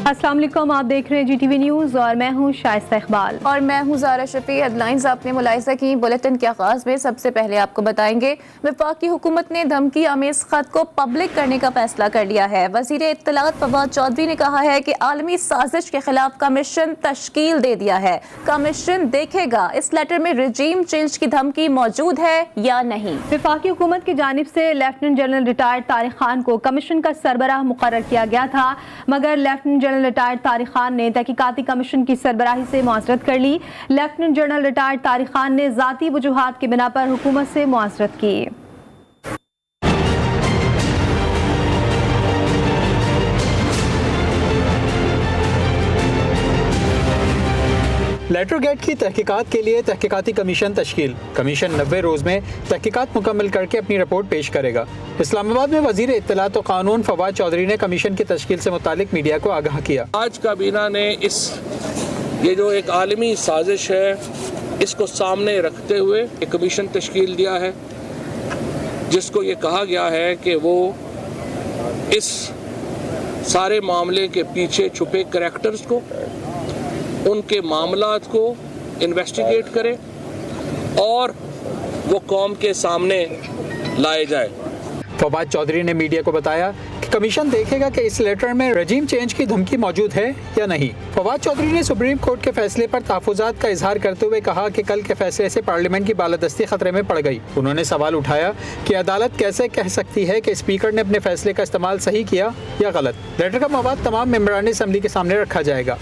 अस्सलाम वालेकुम, आप देख रहे हैं GTV न्यूज़ और मैं हूं शाइस्ता इकबाल और मैं हूं ज़ारा शफी। हेडलाइंस आपने मुलाहिज़ा की। बुलेटिन के आगाज़ में सबसे पहले आपको बताएंगे वफाकी हुकूमत ने धमकी आमेज़ ख़त को पब्लिक करने का फैसला कर लिया है। वज़ीर इत्तलात फवाद चौधरी ने कहा है कि आलमी साजिश के खिलाफ कमीशन तश्कील दे दिया है। कमीशन देखेगा इस लेटर में रजीम चेंज की धमकी मौजूद है या नहीं। वफाकी हुकूमत की जानिब से lieutenant general retired Tariq Khan को कमीशन का सरबराह मुकर्रर किया गया था, मगर lieutenant general retired Tariq Khan ने तहकीकाती कमीशन की सरबराही से मुआज़रत कर ली। Lieutenant general retired Tariq Khan ने ज़ाती वजूहात की बिना पर हुकूमत से मुआज़रत की। लेटर गेट की तहकीकात के लिए तहकीकाती कमीशन तश्कील। कमीशन 90 रोज़ में तहकीकात मुकम्मल करके अपनी रिपोर्ट पेश करेगा। इस्लामाबाद में वज़ीर इत्तलात व कानून फवाद चौधरी ने कमीशन की तश्कील से मुतालिक मीडिया को आगाह किया। आज काबीना ने ये जो एक आलमी साजिश है इसको सामने रखते हुए एक कमीशन तश्कील दिया है, जिसको ये कहा गया है कि वो इस सारे मामले के पीछे छुपे करैक्टर्स को, उनके मामलात को इन्वेस्टिगेट करे और वो कौम के सामने लाए जाए। फवाद चौधरी ने मीडिया को बताया कि कमीशन देखेगा कि इस लेटर में रजीम चेंज की धमकी मौजूद है या नहीं। फवाद चौधरी ने सुप्रीम कोर्ट के फैसले पर तहफ़्फ़ुज़ात का इजहार करते हुए कहा कि कल के फैसले से पार्लियामेंट की बालादस्ती खतरे में पड़ गई। उन्होंने सवाल उठाया कि अदालत कैसे कह सकती है कि स्पीकर ने अपने फैसले का इस्तेमाल सही किया या गलत। लेटर का मवाद तमाम मेंबरान असम्बली के सामने रखा जाएगा।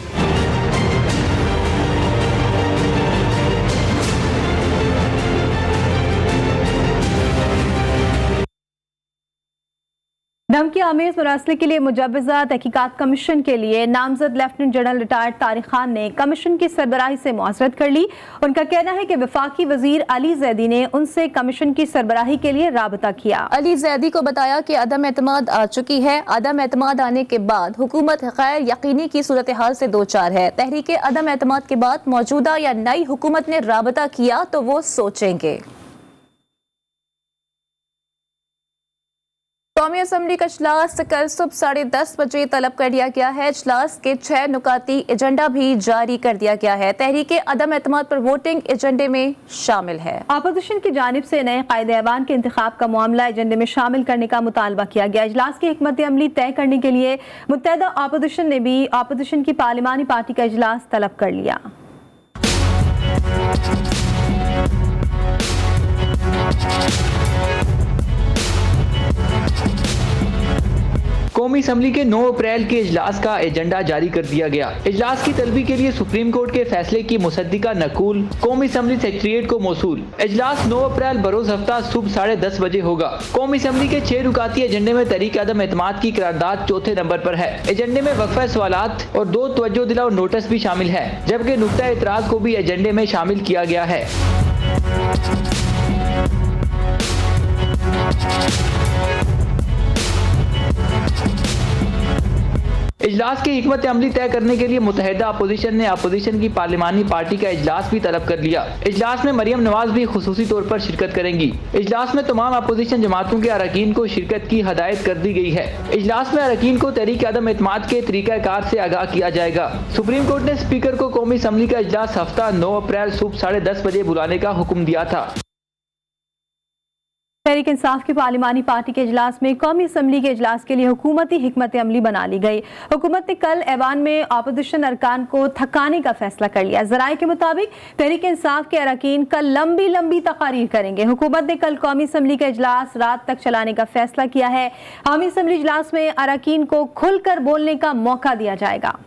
धमकी आमेज मुरासले के लिए मुजव्वज़ा तहकीकात कमीशन के लिए नामजद lieutenant general retired Tariq Khan ने कमीशन की सरबराही से मुआज़रत कर ली। उनका कहना है कि वफाकी वजीर अली जैदी ने उनसे कमीशन की सरबराही के लिए राबता किया। अली जैदी को बताया कि अदम एतमाद आ चुकी है। अदम एतमाद आने के बाद हुकूमत गैर यकीनी की सूरत हाल से दो चार है। तहरीक अदम एतमाद के बाद मौजूदा या नई हुकूमत ने राबता किया तो वो सोचेंगे। कौमी असम्बली का इजलास कल सुबह 10:30 बजे तलब कर दिया गया है। इजलास के 6 नुकाती एजेंडा भी जारी कर दिया गया है। तहरीक अदम एतमाद पर वोटिंग एजेंडे में शामिल है। अपोजिशन की जानिब से नए कायदे ऐवान के इंतखाब का मामला एजेंडे में शामिल करने का मुतालबा किया गया। इजलास की हिकमत अमली तय करने के लिए मुत्तहदा अपोजिशन ने भी अपोजिशन की पार्लिमानी पार्टी का इजलास तलब कर लिया। कौमी असम्बली के 9 अप्रैल के इजलास का एजेंडा जारी कर दिया गया। इजलास की तलबी के लिए सुप्रीम कोर्ट के फैसले की मुसद्दिका नकूल कौमी असम्बली सेक्रेटेरिएट को मौसूल। इजलास 9 अप्रैल बरोज हफ्ता सुबह 10:30 बजे होगा। कौमी असम्बली के 6 रुकाती एजेंडे में तहरीक अदम एतमाद की करारदाद चौथे नंबर पर है। एजेंडे में वक्फा सवालात और 2 तवज्जो दिलाओ नोटिस भी शामिल है, जबकि नुक्ता एतराज को भी एजेंडे में शामिल किया गया है। इजलास की हिकमत अमली तय करने के लिए मुत्तहदा अपोजिशन ने अपोजिशन की पार्लिमानी पार्टी का इजलास भी तलब कर लिया। इजलास में मरियम नवाज भी खुसूसी तौर पर शिरकत करेंगी। इजलास में तमाम अपोजिशन जमातों के अरकान को शिरकत की हदायत कर दी गई है। इजलास में अरकान को तहरीक अदम एतमाद के तरीक़ाकार से आगाह किया जाएगा। सुप्रीम कोर्ट ने स्पीकर को कौमी असम्बली का इजलास हफ्ता 9 अप्रैल सुबह 10:30 बजे बुलाने का हुक्म दिया था। तहरीक इंसाफ की पार्लिमानी पार्टी के इजलास में कौमी असम्बली के इजलास के लिए हुकूमती हिकमत अमली बना ली गई। हुकूमत ने कल ऐवान में अपोजिशन अरकान को थकाने का फैसला कर लिया। जराये के मुताबिक तहरीक इंसाफ के अरकान कल लंबी तकारीर करेंगे। हुकूमत ने कल कौमी असम्बली का इजलास रात तक चलाने का फैसला किया है। कौमी असम्बली इजलास में अरकान को खुलकर बोलने का मौका दिया जाएगा।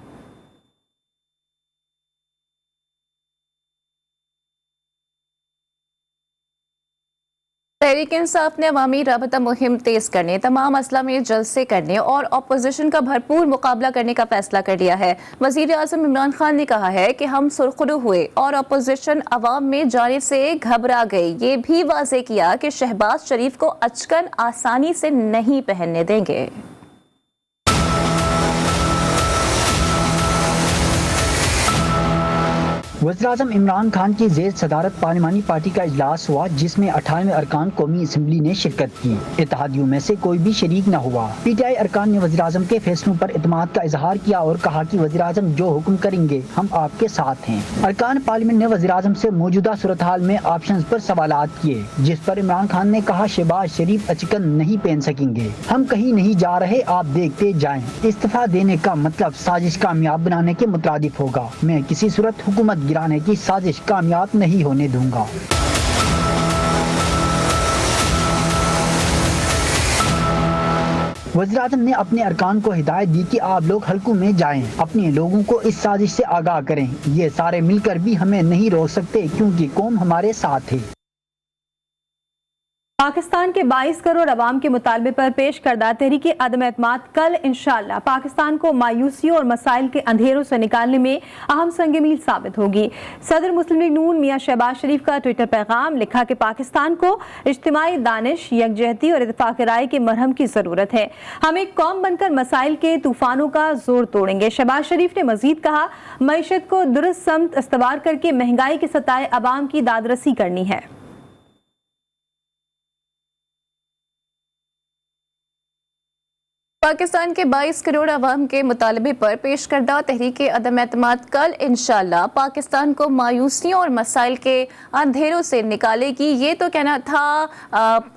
तहरीक इंसाफ ने अवामी राबता मुहिम तेज करने, तमाम असला में जलसे करने और अपोजिशन का भरपूर मुकाबला करने का फैसला कर लिया है। वजीर आज़म इमरान खान ने कहा है कि हम सुरखरू हुए और अपोजिशन अवाम में जाने से घबरा गई। ये भी वाज़ेह किया कि शहबाज शरीफ को अचकन आसानी से नहीं पहनने देंगे। वज़ीर-ए-आज़म इमरान खान की ज़ेर सदारत पार्लिमानी पार्टी का इजलास हुआ, जिसमें 98 अरकान कौमी असम्बली ने शिरकत की। इत्तेहादियों में से कोई भी शरीक न हुआ। PTI अरकान ने वज़ीर-ए-आज़म के फैसलों पर इत्मीनान का इजहार किया और कहा कि वज़ीर-ए-आज़म जो हुक्म करेंगे हम आपके साथ हैं। अरकान पार्लियामेंट ने वज़ीर-ए-आज़म से मौजूदा सूरत हाल में ऑप्शन पर सवालात किए, जिस पर इमरान खान ने कहा शहबाज शरीफ अचकन नहीं पहन सकेंगे, हम कहीं नहीं जा रहे, आप देखते जाएं। इस्तीफा देने का मतलब साजिश कामयाब बनाने के मुताबिक होगा। मैं किसी सूरत हुकूमत गिराने की साजिश कामयाब नहीं होने दूंगा। वज़ीर-ए-आज़म ने अपने अरकान को हिदायत दी कि आप लोग हलकों में जाएं, अपने लोगों को इस साजिश से आगाह करें। ये सारे मिलकर भी हमें नहीं रोक सकते क्योंकि कौम हमारे साथ है। पाकिस्तान के 22 करोड़ अवाम के मुतालबे पर पेश करदा तहरीक अदम एतमाद कल इंशाअल्लाह पाकिस्तान को मायूसियों और मसाइल के अंधेरों से निकालने में अहम संग मील साबित होगी। सदर मुस्लिम लीग नून मियां शहबाज शरीफ का ट्विटर पैगाम लिखा कि पाकिस्तान को इज्तिमाई दानिश, यकजहती और इत्तेफाक राय के मरहम की जरूरत है। हम एक कौम बनकर मसाइल के तूफानों का जोर तोड़ेंगे। शहबाज शरीफ ने मजीद कहा, मईशत को दुरुस्त समत इस्तवार करके महंगाई के सताए अवाम की दादरसी करनी है। पाकिस्तान के 22 करोड़ अवाम के मुतालबे पर पेश करदा तहरीक अदम एतमाद कल इंशाअल्लाह पाकिस्तान को मायूसियों और मसाइल के अंधेरों से निकालेगी। ये तो कहना था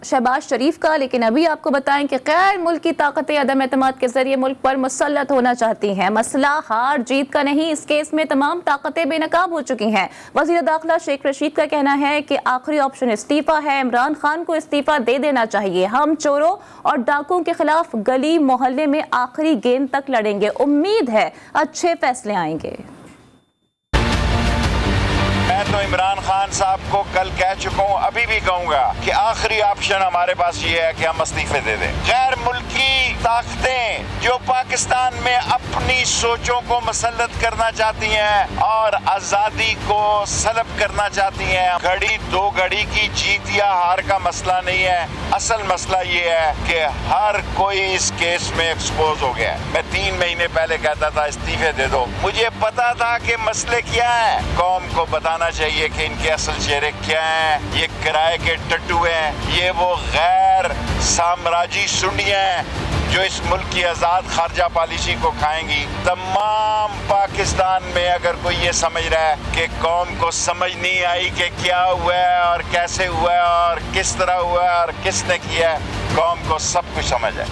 शहबाज शरीफ का, लेकिन अभी आपको बताएं कि गैर मुल्की ताकतें अदम एतमाद के जरिए मुल्क पर मुसल्लत होना चाहती हैं। मसला हार जीत का नहीं, इस केस में तमाम ताकतें बेनकाब हो चुकी हैं। वज़ीर दाखिला शेख रशीद का कहना है कि आखिरी ऑप्शन इस्तीफा है, इमरान खान को इस्तीफा दे देना चाहिए। हम चोरों और डाकुओं के खिलाफ गली मोहल्ले में आखिरी गेंद तक लड़ेंगे। उम्मीद है अच्छे फैसले आएंगे। मैं तो इमरान खान साहब को कल कह चुका हूँ, अभी भी कहूँगा कि आखिरी ऑप्शन हमारे पास ये है कि हम इस्तीफे दे दें। गैर मुल्की ताकतें जो पाकिस्तान में अपनी सोचों को मुसल्लत करना चाहती हैं और आज़ादी को सलब करना चाहती हैं, घड़ी दो घड़ी की जीत या हार का मसला नहीं है। असल मसला ये है कि हर कोई इस केस में एक्सपोज हो गया है। मैं 3 महीने पहले कहता था इस्तीफे दे दो, मुझे पता था कि मसले क्या है। कौम को बताना चाहिए कि इनके असल चेहरे क्या हैं। ये किराए के टट्टू हैं, ये वो गैर साम्राज्यी सुंडियां हैं जो इस मुल्क की आज़ाद खारजा पॉलिसी को खाएंगी। तमाम पाकिस्तान में अगर कोई ये समझ रहा है कि कौम को समझ नहीं आई कि क्या हुआ है और कैसे हुआ है और किस तरह हुआ है और किसने किया है, कौम को सब कुछ समझ है।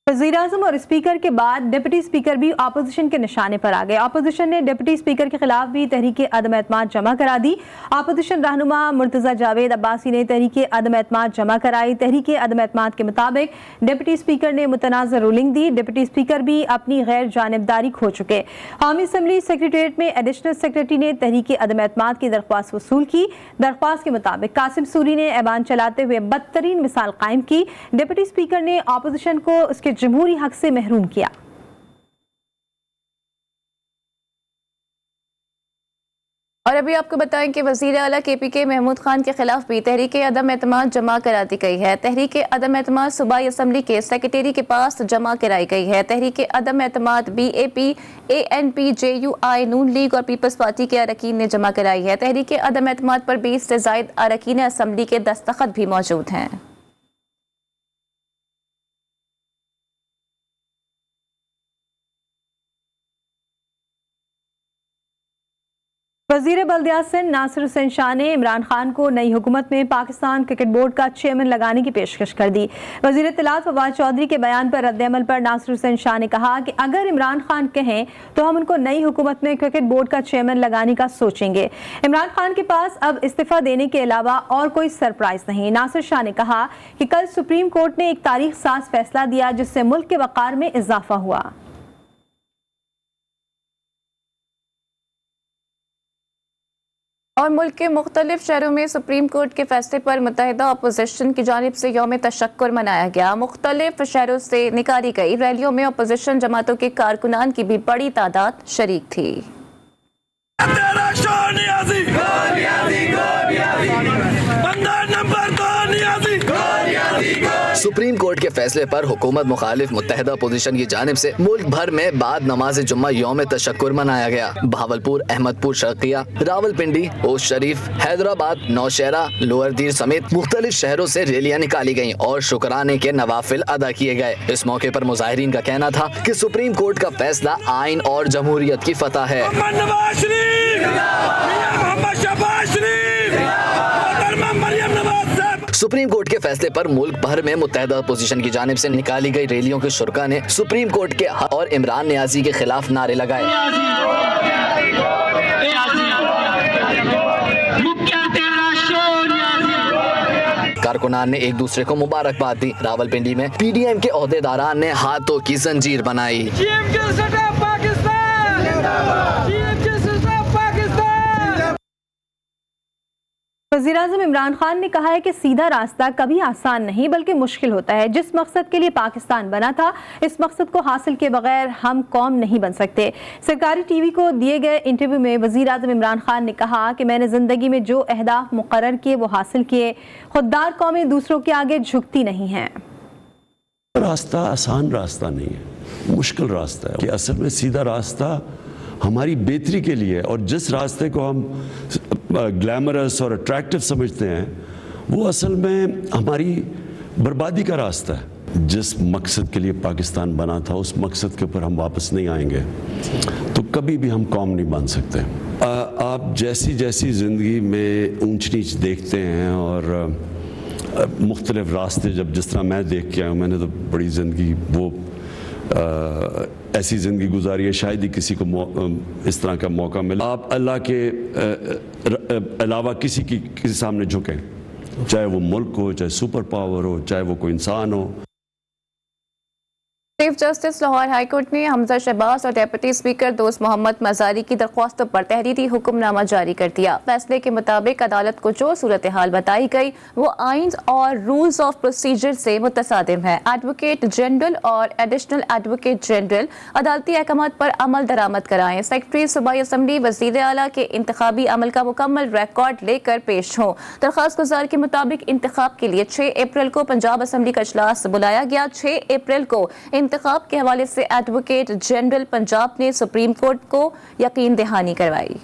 वज़ीर-ए-आज़म और स्पीकर के बाद डिप्टी स्पीकर भी अपोजिशन के निशाने पर आ गए। अपोजिशन ने डिप्टी स्पीकर के खिलाफ भी तहरीक अदम एतमाद जमा करा दी। अपोजिशन रहनुमा मुर्तज़ा जावेद अब्बासी ने तहरीक अदम एतमाद जमा कराई। तहरीक अदम एतमाद के मुताबिक डिप्टी स्पीकर ने मुतनाज़ रूलिंग दी। डिप्टी स्पीकर भी अपनी गैर जानिबदारी खो चुके। कौमी असम्बली सेक्रेटेरिएट में एडिशनल सेक्रेटरी ने तहरीक अदम एतमाद की दरख्वास्त वसूल की। दरख्वास्त के मुताबिक कासिम सूरी ने ऐवान चलाते हुए बदतरीन मिसाल कायम की। डिप्टी स्पीकर ने अपोजिशन को उसके जमहूरी हक से महरूम किया। और अभी आपको बताएं कि वज़ीर आला KPK महमूद खान के खिलाफ भी तहरीक अदम एतमाद जमा करा दी गई है। तहरीक अदम एतमाद सूबाई असम्बली के सेक्रेटरी के पास जमा कराई गई है। तहरीक अदम एतमाद BAP, ANP, JUI, नून लीग और पीपल्स पार्टी के अरकान ने जमा कराई है। तहरीक अदम एतमाद पर 20 से ज़ायद अरकान असम्बली के दस्तखत भी मौजूद हैं। वज़ीर बल्दियात सिंध नासिर हुसैन शाह ने इमरान खान को नई हुकूमत में पाकिस्तान क्रिकेट बोर्ड का चेयरमैन लगाने की पेशकश कर दी। वज़ीर इत्तलात फवाद चौधरी के बयान पर रद्द-ए-अमल पर नासिर हुसैन शाह ने कहा कि अगर इमरान खान कहें तो हम उनको नई हुकूमत में क्रिकेट बोर्ड का चेयरमैन लगाने का सोचेंगे। इमरान खान के पास अब इस्तीफा देने के अलावा और कोई सरप्राइज नहीं। नासिर शाह ने कहा कि कल सुप्रीम कोर्ट ने एक तारीख साज फैसला दिया जिससे मुल्क के वक़ार में इजाफा हुआ। और मुल्क के मुख्तलिफ शहरों में सुप्रीम कोर्ट के फैसले पर मुत्तहिदा अपोजिशन की जानिब से यौम तशक्कुर मनाया गया। मुख्तलिफ शहरों से निकाली गई रैलियों में अपोजिशन जमातों के कारकुनान की भी बड़ी तादाद शरीक थी। सुप्रीम कोर्ट के फैसले पर हुकूमत मुखालिफ मुत्तहिदा पोजीशन की जानिब से मुल्क भर में बाद नमाज जुम्मा यौम तशक्कुर मनाया गया। भावलपुर, अहमदपुर शर्किया, रावलपिंडी, ओश शरीफ, हैदराबाद, नौशहरा, लोअर दीर समेत मुख्तलिफ शहरों से रैलियां निकाली गयी और शुक्राने के नवाफिल अदा किए गए। इस मौके पर मुजाहिरीन का कहना था कि सुप्रीम कोर्ट का फैसला आइन और जमहूरियत की फतह है। सुप्रीम कोर्ट के फैसले पर मुल्क भर में मुत्तहिदा अपोजिशन की जानिब से निकाली गई रैलियों के शुरका ने सुप्रीम कोर्ट के हक और इमरान नियाजी के खिलाफ नारे लगाए। कारकुनान ने एक दूसरे को मुबारकबाद दी। रावलपिंडी में PDM के ओहदेदारान ने हाथों की जंजीर बनाई। वज़ीर-ए-आज़म इमरान खान ने कहा है कि सीधा रास्ता कभी आसान नहीं बल्कि मुश्किल होता है। जिस मकसद के लिए पाकिस्तान बना था, इस मकसद को हासिल के बगैर हम कौम नहीं बन सकते। सरकारी TV को दिए गए इंटरव्यू में वज़ीर-ए-आज़म इमरान खान ने कहा कि मैंने ज़िंदगी में जो अहदाफ मुकर्रर किए वो हासिल किए। खुददार कौमें दूसरों के आगे झुकती नहीं हैं। रास्ता आसान रास्ता नहीं है, मुश्किल रास्ता है कि असल में सीधा रास्ता हमारी बेहतरी के लिए, और जिस रास्ते को हम ग्लैमरस और अट्रैक्टिव समझते हैं वो असल में हमारी बर्बादी का रास्ता है। जिस मकसद के लिए पाकिस्तान बना था उस मकसद के ऊपर हम वापस नहीं आएंगे तो कभी भी हम कौम नहीं बन सकते। आप जैसी जैसी ज़िंदगी में ऊंच नीच देखते हैं और मुख्तलिफ रास्ते, जब जिस तरह मैं देख के आया हूँ, मैंने तो बड़ी ज़िंदगी वो ऐसी ज़िंदगी गुजारी है, शायद ही किसी को इस तरह का मौका मिला। आप अल्लाह के अलावा किसी सामने झुकें, चाहे वो मुल्क हो, चाहे सुपर पावर हो, चाहे वो कोई इंसान हो। Chief justice Lahore high court ने हमजा शहबाज और डेप्यूटी स्पीकर दोस्त मोहम्मद मजारी की दरख्वास्तों पर तहरीरी हुक्मनामा जारी कर दिया। फैसले के मुताबिक अदालत को जो सूरत हाल बताई गई वो आइन और रूल्स ऑफ प्रोसीजर से मुतसादिम है। एडवोकेट जनरल और एडिशनल एडवोकेट जनरल अदालती अहकाम पर अमल दरामद कराएं। सेक्रेटरी सूबाई असम्बली वज़ीर आला के इंतखाबी अमल का मुकम्मल रिकॉर्ड लेकर पेश हों। दरख्वास्त गुजार के मुताबिक इंतखाब के लिए 6 अप्रैल को पंजाब असम्बली का इजलास बुलाया गया। 6 अप्रैल को इंतखाब के हवाले से एडवोकेट जनरल पंजाब ने सुप्रीम कोर्ट को यकीन दहानी करवाई।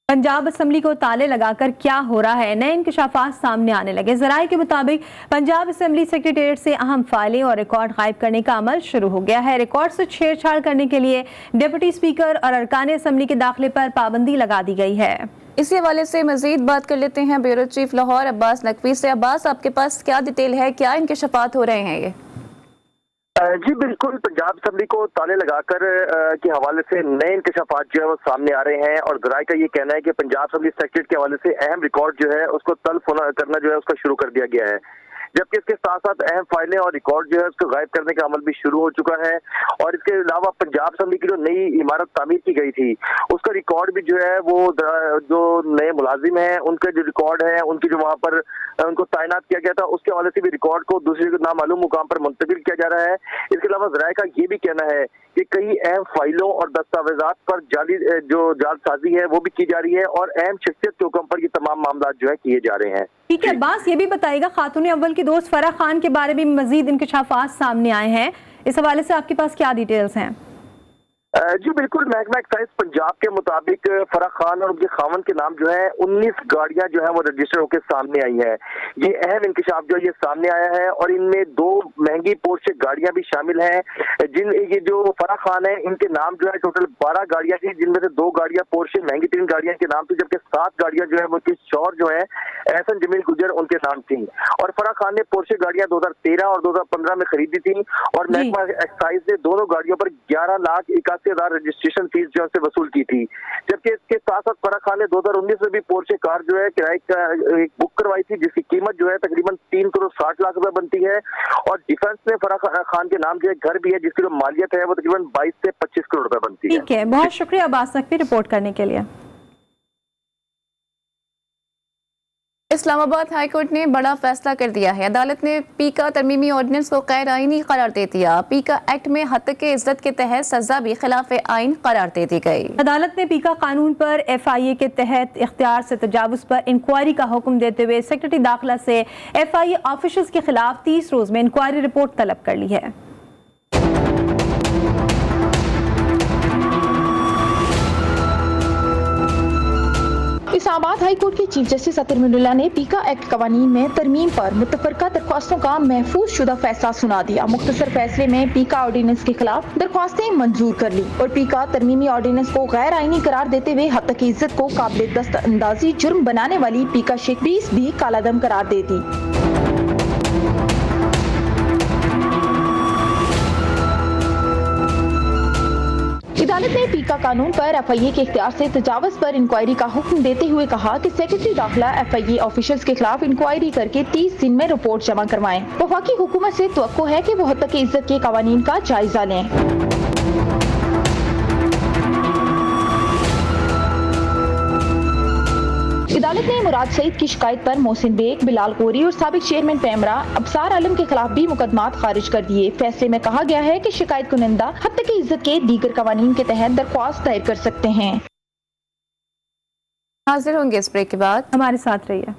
पंजाब असम्बली को ताले लगाकर क्या हो रहा है, नए इंकशाफात सामने आने लगे। ज़राए के मुताबिक पंजाब असम्बली सेक्रेटेरिएट से अहम फाइलें और रिकॉर्ड गायब करने का अमल शुरू हो गया है। रिकॉर्ड से छेड़छाड़ करने के लिए डिप्टी स्पीकर और अरकान असम्बली के दाखिले पर पाबंदी लगा दी गई है। इसी हवाले से मजीद बात कर लेते हैं ब्यूरो चीफ लाहौर अब्बास नकवी से। अब्बास, आपके पास क्या डिटेल है, क्या इंकशाफात हो रहे हैं ये? जी बिल्कुल, पंजाब असम्बली को ताले लगाकर के हवाले से नए इंकशाफात जो है वो सामने आ रहे हैं और ज़राए का ये कहना है कि पंजाब असम्बली सेक्रेटरीट के हवाले से अहम रिकॉर्ड जो है उसको तल्फ करना जो है उसका शुरू कर दिया गया है, जबकि इसके साथ साथ अहम फाइलें और रिकॉर्ड जो है उसको गायब करने का अमल भी शुरू हो चुका है। और इसके अलावा पंजाब असम्बली की जो नई इमारत तामीर की गई थी उसका रिकॉर्ड भी जो है वो जो नए मुलाजिम हैं उनके जो रिकॉर्ड है, उनकी जो वहाँ पर उनको तैनात किया गया था उसके हवाले से भी रिकॉर्ड को दूसरे नामालूम मुकाम पर मुंतकिल किया जा रहा है। इसके अलावा ज़राए का ये भी कहना है कि कई अहम फाइलों और दस्तावेजात पर जालसाजी है वो भी की जा रही है और अहम शख्सियत के हुक्म पर ये तमाम मामला जो है किए जा रहे हैं। ठीक है अब्बास, ये भी बताइएगा खातून अव्वल की दोस्त फराह खान के बारे में मजीद इंकशाफात सामने आए हैं, इस हवाले से आपके पास क्या डिटेल्स हैं? जी बिल्कुल, महकमा एक्साइज पंजाब के मुताबिक फराह खान और उनके खावन के नाम जो है 19 गाड़ियां जो है वो रजिस्टर होकर सामने आई है। ये अहम इंकशाफ जो ये सामने आया है और इनमें 2 महंगी पोर्शे गाड़ियां भी शामिल हैं। ये जो फराह खान है इनके नाम जो है टोटल 12 गाड़ियां थी, जिनमें से 2 गाड़ियां पोर्शे महंगी 3 गाड़ियां के नाम थी, जबकि 7 गाड़ियां जो है वो उनके शौहर जो है एहसन जमील गुजर उनके नाम थी। और फराह खान ने पोर्शे गाड़ियां 2013 और 2015 में खरीदी थी और महकमा एक्साइज ने दोनों गाड़ियों पर 11,81,000 रजिस्ट्रेशन फीस जो है वसूल की थी। जबकि इसके साथ साथ फराह खान ने 2019 में भी पोर्शे कार जो है किराए का एक बुक करवाई थी, जिसकी कीमत जो है तकरीबन 3 करोड़ 60 लाख रुपए बनती है। और डिफेंस में फराह खान के नाम जो है घर भी है, जिसकी जो मालियत है वो तकरीबन 22 से 25 करोड़ रुपए बनती है। ठीक है, बहुत शुक्रिया अब्बास नकवी रिपोर्ट करने के लिए। इस्लामाबाद हाई कोर्ट ने बड़ा फैसला कर दिया है। अदालत ने पीका तरमीमी ऑर्डिनेंस को गैर आईनी करार दे दिया। पीका एक्ट में हत्या इज्जत के तहत सजा भी खिलाफ आइन करार दे दी गई। अदालत ने पीका कानून पर FIA के तहत इख्तियार से तजावुज पर इंक्वायरी का हुक्म देते हुए सेक्रेटरी दाखिला से FIA ऑफिसर्स के खिलाफ 30 रोज में इंक्वायरी रिपोर्ट तलब कर ली है। इस्लामाबाद हाई कोर्ट के चीफ जस्टिस अतर मिनुल्ला ने पीका एक्ट कवानीन में तरमीम पर मुतफरका दरख्वास्तों का महफूज शुदा फैसला सुना दिया। मुख्तसर फैसले में पीका ऑर्डिनेंस के खिलाफ दरख्वास्तें मंजूर कर ली और पीका तरमीमी ऑर्डिनेंस को गैर आईनी करार देते हुए हत्या की इज्जत को काबिल दस्तअंदाजी जुर्म बनाने वाली पीका शेख 20 भी कालादम करार दे दी। अदालत ने पीका कानून पर FIA के इख्तियार से तजावुज पर इंक्वायरी का हुक्म देते हुए कहा कि सेक्रेटरी दाखिला FIA ऑफिशियल्स के खिलाफ इंक्वायरी करके 30 दिन में रिपोर्ट जमा करवाएं। वफाकी हुकूमत से तवक्को है कि वो हत्या की इज्जत के कवानीन का जायजा लें। अदालत ने मुराद सईद की शिकायत पर मोहसिन बेग, बिलाल कोरी और साबिक चेयरमैन पैमरा अबसार आलम के खिलाफ भी मुकदमात खारिज कर दिए। फैसले में कहा गया है कि शिकायत कुनिंदा हत्या की इज्जत के दीगर कवानीन के तहत दरख्वास्त दायर कर सकते हैं। हाजिर होंगे इस ब्रेक के बाद, हमारे साथ रहिए।